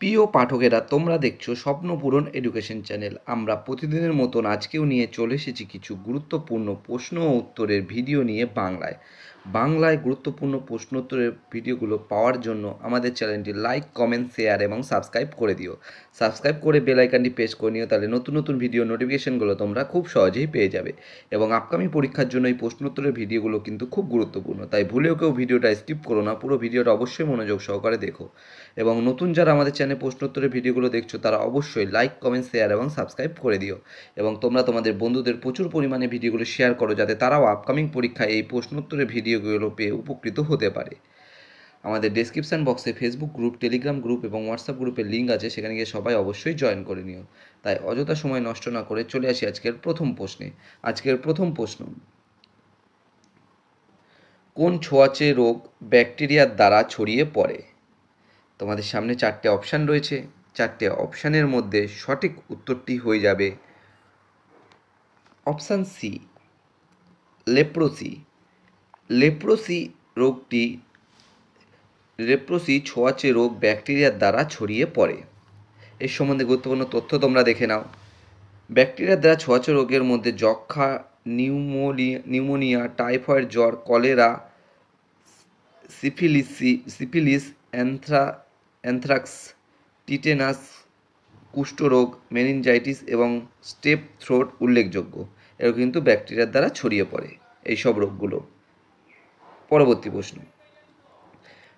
প্রিয় পাঠকেরা, তোমরা দেখছো স্বপ্নপূরণ এডুকেশন চ্যানেল। আমরা প্রতিদিনের মতন আজকেও নিয়ে চলে এসেছি কিছু গুরুত্বপূর্ণ প্রশ্ন ও উত্তরের ভিডিও নিয়ে বাংলায় গুরুত্বপূর্ণ প্রশ্ন উত্তরের ভিডিওগুলো পাওয়ার জন্য আমাদের চ্যানেলটি লাইক, কমেন্ট, শেয়ার এবং সাবস্ক্রাইব করে দিও। সাবস্ক্রাইব করে বেল আইকনটি প্রেস করে নিও, তাহলে নতুন নতুন ভিডিও নোটিফিকেশনগুলো তোমরা খুব সহজেই পেয়ে যাবে। এবং আপকামিং পরীক্ষার জন্য এই প্রশ্ন উত্তরের ভিডিওগুলো কিন্তু খুব গুরুত্বপূর্ণ, তাই ভুলেও কেউ ভিডিওটা স্কিপ করো না, পুরো ভিডিওটা অবশ্যই মনোযোগ সহকারে দেখো। এবং নতুন যারা আমাদের চ্যানেলে প্রশ্ন উত্তরের ভিডিওগুলো দেখছো তারা অবশ্যই লাইক, কমেন্ট, শেয়ার এবং সাবস্ক্রাইব করে দিও। এবং তোমরা তোমাদের বন্ধুদের প্রচুর পরিমাণে ভিডিওগুলো শেয়ার করো, যাতে তারাও আপকামিং পরীক্ষায় এই প্রশ্ন উত্তরের ভিডিওগুলো পেয়ে উপকৃত হতে পারে। আমাদের ডেসক্রিপশান বক্সে ফেসবুক গ্রুপ, টেলিগ্রাম গ্রুপ এবং হোয়াটসঅ্যাপ গ্রুপের লিঙ্ক আছে, সেখানে গিয়ে সবাই অবশ্যই জয়েন করে নিও। তাই অযথা সময় নষ্ট না করে চলে আসি আজকের প্রথম প্রশ্নে। আজকের প্রথম প্রশ্ন: কোন ছোঁয়াচে রোগ ব্যাকটেরিয়ার দ্বারা ছড়িয়ে পড়ে? তোমাদের সামনে চারটে অপশান রয়েছে। চারটে অপশানের মধ্যে সঠিক উত্তরটি হয়ে যাবে অপশান সি, লেপ্রোসি। লেপ্রোসি ছোঁয়াচে রোগ ব্যাকটেরিয়ার দ্বারা ছড়িয়ে পড়ে। এর সম্বন্ধে গুরুত্বপূর্ণ তথ্য তোমরা দেখে নাও। ব্যাকটেরিয়ার দ্বারা ছোঁয়াচে রোগের মধ্যে যক্ষা, নিউমোনিয়া, টাইফয়েড জ্বর, কলেরা, সিফিলিস, অ্যানথ্রাক্স, টিটেনাস, কুষ্ঠরোগ, মেনিনজাইটিস এবং স্টেপ থ্রোট উল্লেখযোগ্য। এরা কিন্তু ব্যাকটেরিয়ার দ্বারা ছড়িয়ে পড়ে এই সব রোগগুলো। পরবর্তী প্রশ্ন,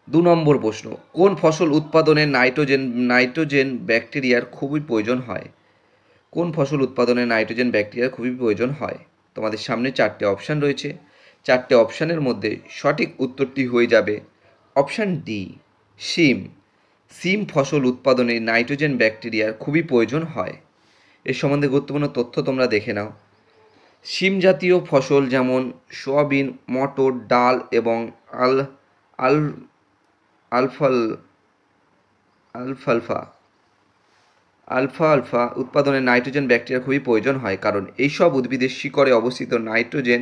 2 নম্বর প্রশ্ন: কোন ফসল উৎপাদনে নাইট্রোজেন ব্যাকটেরিয়ার খুবই প্রয়োজন হয়? কোন ফসল উৎপাদনে নাইট্রোজেন ব্যাকটেরিয়ার খুবই প্রয়োজন হয়? তোমাদের সামনে চারটে অপশান রয়েছে। চারটে অপশানের মধ্যে সঠিক উত্তরটি হয়ে যাবে অপশান ডি, শিম। শিম ফসল উৎপাদনে নাইট্রোজেন ব্যাকটেরিয়ার খুবই প্রয়োজন হয়। এর সম্বন্ধে গুরুত্বপূর্ণ তথ্য তোমরা দেখে নাও। শিম জাতীয় ফসল যেমন সয়াবিন, মটর, ডাল এবং আলফালফা উৎপাদনে নাইট্রোজেন ব্যাকটেরিয়া খুবই প্রয়োজন হয়, কারণ এইসব উদ্ভিদের শিকড়ে অবস্থিত নাইট্রোজেন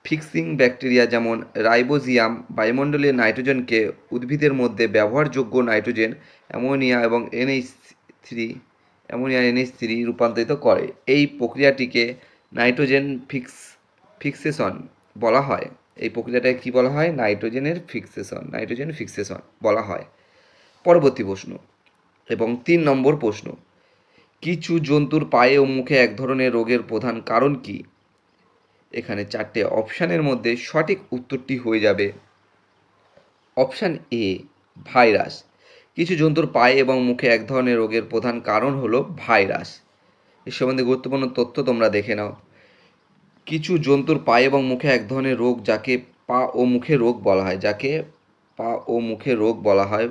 ফিক্সিং ব্যাকটেরিয়া যেমন রাইবোজিয়াম বায়ুমণ্ডলীয় নাইট্রোজেনকে উদ্ভিদের মধ্যে ব্যবহারযোগ্য নাইট্রোজেন অ্যামোনিয়া এবং NH3 রূপান্তরিত করে। এই প্রক্রিয়াটিকে নাইট্রোজেন ফিক্সেশন বলা হয়। এই প্রক্রিয়াটাকে কী বলা হয়? নাইট্রোজেন ফিক্সেশন বলা হয়। পরবর্তী প্রশ্ন এবং 3 নম্বর প্রশ্ন: কিছু জন্তুর পায়ে ও মুখে এক ধরনের রোগের প্রধান কারণ কি? এখানে চারটে অপশানের মধ্যে সঠিক উত্তরটি হয়ে যাবে অপশান এ, ভাইরাস। কিছু জন্তুর পায়ে এবং মুখে এক ধরনের রোগের প্রধান কারণ হলো ভাইরাস। এর সম্বন্ধে গুরুত্বপূর্ণ তথ্য তোমরা দেখে নাও। কিছু জন্তুর পায়ে এবং মুখে এক ধরনের রোগ যাকে পা ও মুখে রোগ বলা হয়,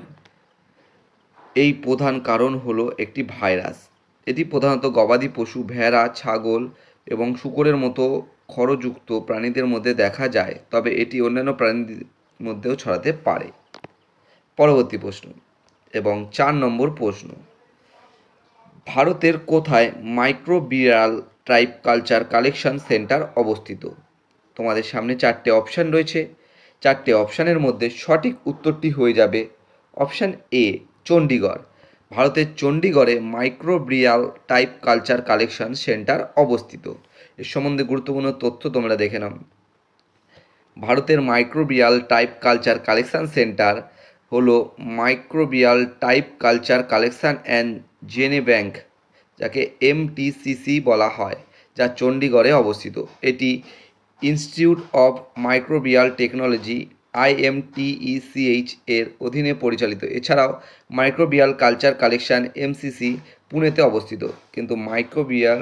এই প্রধান কারণ হলো একটি ভাইরাস। এটি প্রধানত গবাদি পশু, ভেড়া, ছাগল এবং শূকরের মতো খড়যুক্ত প্রাণীদের মধ্যে দেখা যায়, তবে এটি অন্যান্য প্রাণীদের মধ্যেও ছড়াতে পারে। পরবর্তী প্রশ্ন এবং 4 নম্বর প্রশ্ন: ভারতের কোথায় microbial type culture collection centre অবস্থিত? তোমাদের সামনে চারটে অপশান রয়েছে। চারটে অপশানের মধ্যে সঠিক উত্তরটি হয়ে যাবে অপশান এ, চণ্ডীগড়। ভারতের চণ্ডীগড়ে microbial type culture collection centre অবস্থিত। এর সম্বন্ধে গুরুত্বপূর্ণ তথ্য তোমরা দেখে নাও। ভারতের microbial type culture collection centre হলো microbial type culture collection and gene bank, যাকে MTCC বলা হয়, যা চণ্ডীগড়ে অবস্থিত। এটি institute of microbial technology IMTECH এর অধীনে পরিচালিত। এছাড়াও মাইক্রোবিয়াল কালচার কালেকশন MCC পুনেতে অবস্থিত, কিন্তু মাইক্রোবিয়াল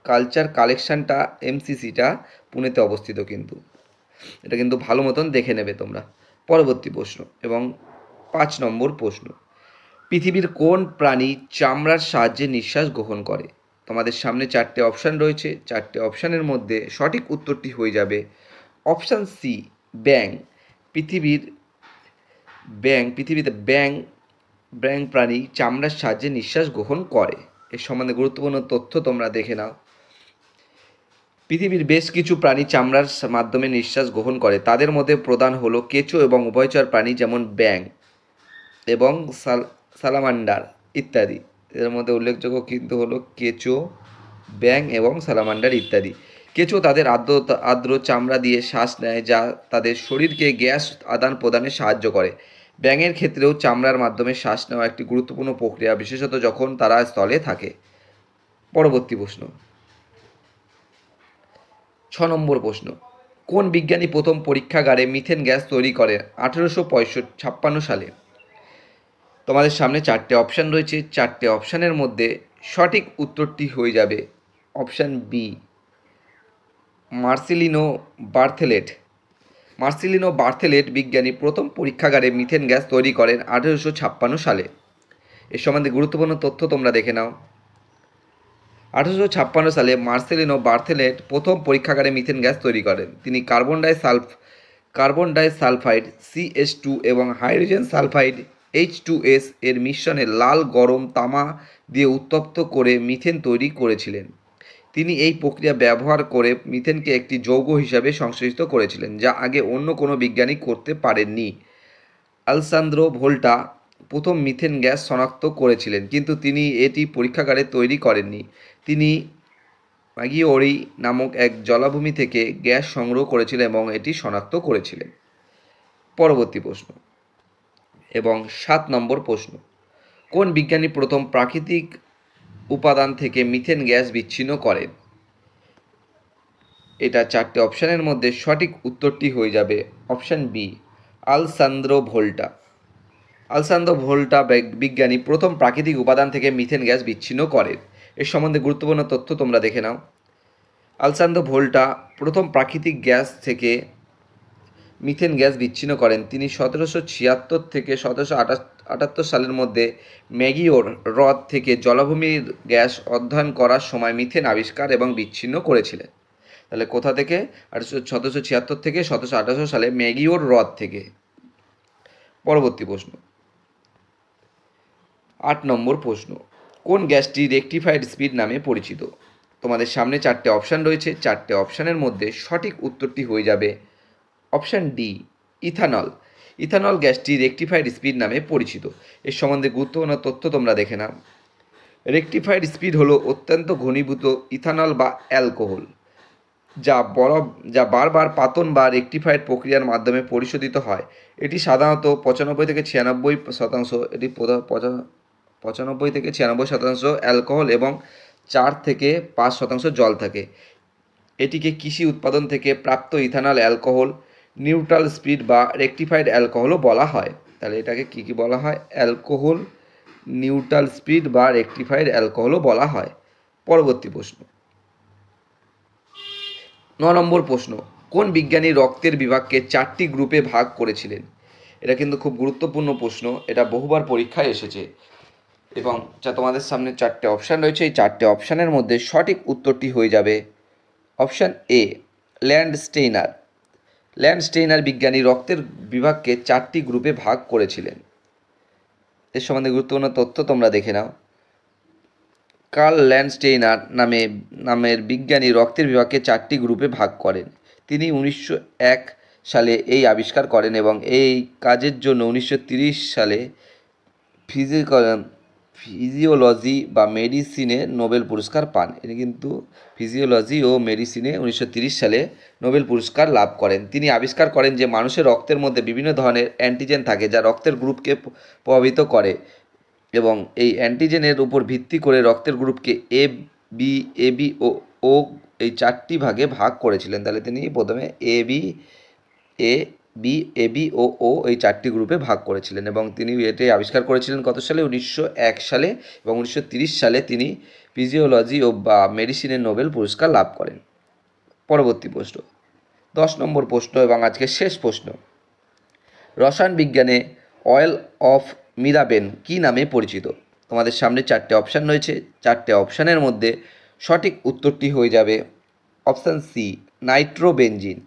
কালচার কালেকশনটা MCCটা পুনেতে অবস্থিত। কিন্তু এটা কিন্তু ভালো মতন দেখে নেবে তোমরা। পরবর্তী প্রশ্ন এবং 5 নম্বর প্রশ্ন: পৃথিবীর কোন প্রাণী চামড়ার সাহায্যে নিঃশ্বাস গ্রহণ করে? তোমাদের সামনে চারটে অপশান রয়েছে। চারটে অপশানের মধ্যে সঠিক উত্তরটি হয়ে যাবে অপশান সি, ব্যাং। পৃথিবীতে ব্যাং প্রাণী চামড়ার সাহায্যে নিঃশ্বাস গ্রহণ করে। এর সম্বন্ধে গুরুত্বপূর্ণ তথ্য তোমরা দেখে নাও। পৃথিবীর বেশ কিছু প্রাণী চামড়ার মাধ্যমে নিঃশ্বাস গ্রহণ করে। তাদের মধ্যে প্রধান হলো কেঁচো এবং উভয়চর প্রাণী যেমন ব্যাং এবং সালামান্ডার ইত্যাদি। এর মধ্যে উল্লেখযোগ্য কিন্তু হলো কেঁচো, ব্যাঙ এবং সালামান্ডার ইত্যাদি। কেঁচো তাদের আর্দ্র চামড়া দিয়ে শ্বাস নেয়, যা তাদের শরীরকে গ্যাস আদান প্রদানে সাহায্য করে। ব্যাঙের ক্ষেত্রেও চামড়ার মাধ্যমে শ্বাস নেওয়া একটি গুরুত্বপূর্ণ প্রক্রিয়া, বিশেষত যখন তারা স্থলে থাকে। পরবর্তী প্রশ্ন, 6 নম্বর প্রশ্ন, কোন বিজ্ঞানী প্রথম পরীক্ষাগারে মিথেন গ্যাস তৈরি করেন 1856 সালে? তোমাদের সামনে 4টে অপশান রয়েছে। 4টে অপশানের মধ্যে সঠিক উত্তরটি হয়ে যাবে অপশান বি, মার্সেলিনো বার্থেলেট। মার্সেলিনো বার্থেলেট বিজ্ঞানী প্রথম পরীক্ষাগারে মিথেন গ্যাস তৈরি করেন 1856 সালে। এর সম্বন্ধে গুরুত্বপূর্ণ তথ্য তোমরা দেখে নাও। 1856 সালে মার্সেলিনো বার্থেলেট প্রথম পরীক্ষাগারে মিথেন গ্যাস তৈরি করেন। তিনি কার্বন ডাই সালফাইড CH2 এবং হাইড্রোজেন সালফাইড H2S এর মিশ্রণে লাল গরম তামা দিয়ে উত্তপ্ত করে মিথেন তৈরি করেছিলেন। তিনি এই প্রক্রিয়া ব্যবহার করে মিথেনকে একটি যৌগ হিসাবে সংশ্লেষিত করেছিলেন, যা আগে অন্য কোনো বিজ্ঞানী করতে পারেননি। আলেসান্দ্রো ভোল্টা প্রথম মিথেন গ্যাস শনাক্ত করেছিলেন, কিন্তু তিনি এটি পরীক্ষাগারে তৈরি করেননি। তিনি ম্যাগিওরি নামক এক জলাভূমি থেকে গ্যাস সংগ্রহ করেছিলেন এবং এটি শনাক্ত করেছিলেন। পরবর্তী প্রশ্ন এবং 7 নম্বর প্রশ্ন, কোন বিজ্ঞানী প্রথম প্রাকৃতিক উপাদান থেকে মিথেন গ্যাস বিচ্ছিন্ন করেন? এটা 4টে অপশানের মধ্যে সঠিক উত্তরটি হয়ে যাবে option B, Alessandro Volta. Alessandro Volta বিজ্ঞানী প্রথম প্রাকৃতিক উপাদান থেকে মিথেন গ্যাস বিচ্ছিন্ন করেন। এর সম্বন্ধে গুরুত্বপূর্ণ তথ্য তোমরা দেখে নাও। আলেসান্দ্রো ভোল্টা প্রথম প্রাকৃতিক গ্যাস থেকে মিথেন গ্যাস বিচ্ছিন্ন করেন। তিনি 1776 থেকে 1778 সালের মধ্যে ম্যাগিওর হ্রদ থেকে জলাভূমির গ্যাস অধ্যয়ন করার সময় মিথেন আবিষ্কার এবং বিচ্ছিন্ন করেছিলেন। তাহলে কোথা থেকে? 1776 থেকে 1778 সালে ম্যাগিওর হ্রদ থেকে। পরবর্তী প্রশ্ন, 8 নম্বর প্রশ্ন, কোন গ্যাসটি রেকটিফাইড স্পিড নামে পরিচিত? তোমাদের সামনে 4টে অপশান রয়েছে। 4টে অপশানের মধ্যে সঠিক উত্তরটি হয়ে যাবে অপশান ডি, ইথানল। ইথানল গ্যাসটি রেকটিফাইড স্পিড নামে পরিচিত। এর সম্বন্ধে গুরুত্বপূর্ণ তথ্য তোমরা দেখে নাও। রেকটিফাইড স্পিড হলো অত্যন্ত ঘনীভূত ইথানল বা অ্যালকোহল, যা বারবার পাতন বা রেকটিফাইড প্রক্রিয়ার মাধ্যমে পরিশোধিত হয়। এটি সাধারণত 95 থেকে 96%, এটি 95 থেকে 96% অ্যালকোহল এবং 4 থেকে 5% জল থাকে। এটিকে কৃষি উৎপাদন থেকে প্রাপ্ত ইথানল অ্যালকোহল, নিউট্রাল স্পিড বা রেকটিফাইড অ্যালকোহলও বলা হয়। তাহলে এটাকে কী বলা হয়? অ্যালকোহল, নিউট্রাল স্পিড বা রেকটিফাইড অ্যালকোহলও বলা হয়। পরবর্তী প্রশ্ন, 9 নম্বর প্রশ্ন, কোন বিজ্ঞানী রক্তের বিভাগকে 4টি গ্রুপে ভাগ করেছিলেন? এটা কিন্তু খুব গুরুত্বপূর্ণ প্রশ্ন, এটা বহুবার পরীক্ষায় এসেছে এবং যা তোমাদের সামনে 4টে অপশান রয়েছে। এই 4টে অপশানের মধ্যে সঠিক উত্তরটি হয়ে যাবে অপশান এ, ল্যান্ডস্টেইনার। ল্যান্ডস্টেইনার বিজ্ঞানী রক্তের বিভাগকে 4টি গ্রুপে ভাগ করেছিলেন। এর সম্বন্ধে গুরুত্বপূর্ণ তথ্য তোমরা দেখে নাও। কার্ল ল্যান্ডস্টেইনার নামের বিজ্ঞানী রক্তের বিভাগকে 4টি গ্রুপে ভাগ করেন। তিনি 1901 সালে এই আবিষ্কার করেন এবং এই কাজের জন্য 1930 সালে ফিজিওলজি বা মেডিসিনে নোবেল পুরস্কার পান। তিনি কিন্তু ফিজিওলজি ও মেডিসিনে 1930 সালে নোবেল পুরস্কার লাভ করেন। তিনি আবিষ্কার করেন যে মানুষের রক্তের মধ্যে বিভিন্ন ধরনের অ্যান্টিজেন থাকে, যা রক্তের গ্রুপকে প্রভাবিত করে এবং এই অ্যান্টিজেনের উপর ভিত্তি করে রক্তের গ্রুপকে এবি ও এই 4টি ভাগে ভাগ করেছিলেন। তাহলে তিনি প্রথমে এবি ও এই 4টি গ্রুপে ভাগ করেছিলেন এবং তিনি এটি আবিষ্কার করেছিলেন কত সালে? 1901 সালে এবং 1930 সালে তিনি ফিজিওলজি ও বা মেডিসিনের নোবেল পুরস্কার লাভ করেন। পরবর্তী প্রশ্ন, 10 নম্বর প্রশ্ন এবং আজকে শেষ প্রশ্ন, রসায়ন বিজ্ঞানে অয়েল অফ মিরাবেন কী নামে পরিচিত? তোমাদের সামনে 4টে অপশান রয়েছে। 4টে অপশানের মধ্যে সঠিক উত্তরটি হয়ে যাবে অপশান সি, নাইট্রোবেনজিন।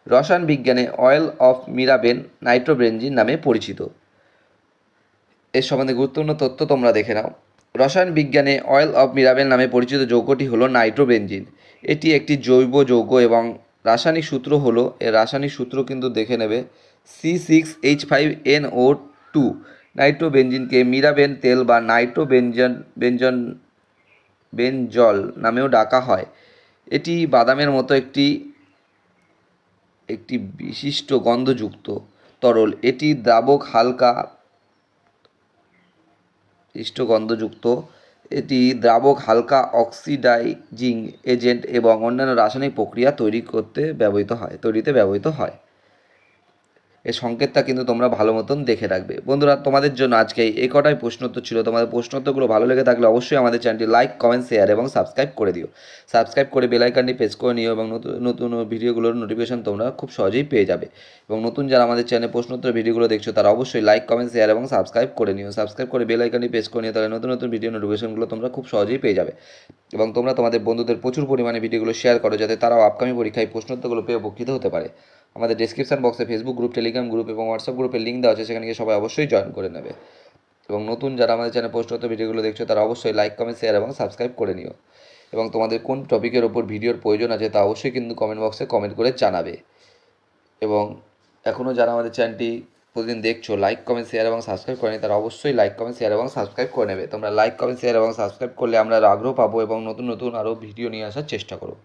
রসায়ন বিজ্ঞানে অয়েল অফ মিরাবেন নাইট্রোবেনজিন নামে পরিচিত। এর সম্বন্ধে গুরুত্বপূর্ণ তথ্য তোমরা দেখে নাও। রসায়ন বিজ্ঞানে অয়েল অফ মিরাবেন নামে পরিচিত যৌগটি হলো নাইট্রোবেনজিন। এটি একটি জৈব যৌগ এবং রাসায়নিক সূত্র কিন্তু দেখে নেবে C6H5NO2। নাইট্রোবেনজিনকে মিরাবেন তেল বা বেনজল নামেও ডাকা হয়। এটি বাদামের মতো একটি বিশিষ্ট গন্ধযুক্ত তরল। এটি দ্রাবক হালকা অক্সিডাইজিং এজেন্ট এবং অন্যান্য রাসায়নিক প্রক্রিয়া তৈরিতে ব্যবহৃত হয়। এর সংকেতটা কিন্তু তোমরা ভালো মতন দেখে রাখবে। বন্ধুরা, তোমাদের জন্য আজকে এই কটাই প্রশ্নোত্তর ছিল। তোমাদের প্রশ্নোত্তরগুলো ভালো লেগে থাকলে অবশ্যই আমাদের চ্যানেলটি লাইক, কমেন্ট, শেয়ার এবং সাবস্ক্রাইব করে দিও। সাবস্ক্রাইব করে বেল আইকনটি প্রেস করে নিও এবং নতুন নতুন ভিডিওগুলোর নোটিফিকেশন তোমরা খুব সহজেই পেয়ে যাবে। এবং নতুন যারা আমাদের চ্যানেলে প্রশ্নোত্তর ভিডিওগুলো দেখছো তারা অবশ্যই লাইক, কমেন্ট, শেয়ার এবং সাবস্ক্রাইব করে নিও। সাবস্ক্রাইব করে বেল আইকনটি প্রেস করে নিও, তাহলে নতুন নতুন ভিডিও নোটিফিকেশনগুলো তোমরা খুব সহজেই পেয়ে যাবে। এবং তোমরা তোমাদের বন্ধুদের প্রচুর পরিমাণে ভিডিওগুলো শেয়ার করো, যাতে তারাও আপকামিং পরীক্ষায় প্রশ্নোত্তরগুলো পেয়ে উপকৃত হতে পারে। আমাদের ডেসক্রিপশন বক্সে ফেসবুক গ্রুপ, টেলিগ্রাম গ্রুপ এবং হোয়াটসঅ্যাপ গ্রুপের লিঙ্ক দেওয়া আছে, সেখানে গিয়ে সবাই অবশ্যই জয়েন করে নেবে। এবং নতুন যারা আমাদের চ্যানেলে প্রশ্নোত্তর ভিডিওগুলো দেখছো তারা অবশ্যই লাইক, কমেন্ট, শেয়ার এবং সাবস্ক্রাইব করে নিও। এবং তোমাদের কোন টপিকের ওপর ভিডিওর প্রয়োজন আছে তা অবশ্যই কিন্তু কমেন্ট বক্সে কমেন্ট করে জানাবে। এবং এখনও যারা আমাদের চ্যানেলটি প্রতিদিন দেখছো, লাইক, কমেন্ট, শেয়ার এবং সাবস্ক্রাইব করেনি, তারা অবশ্যই লাইক, কমেন্ট, শেয়ার এবং সাবস্ক্রাইব করে নেবে। তোমরা লাইক, কমেন্ট, শেয়ার এবং সাবস্ক্রাইব করলে আমরা আগ্রহ পাবো এবং নতুন নতুন আরও ভিডিও নিয়ে আসার চেষ্টা করব।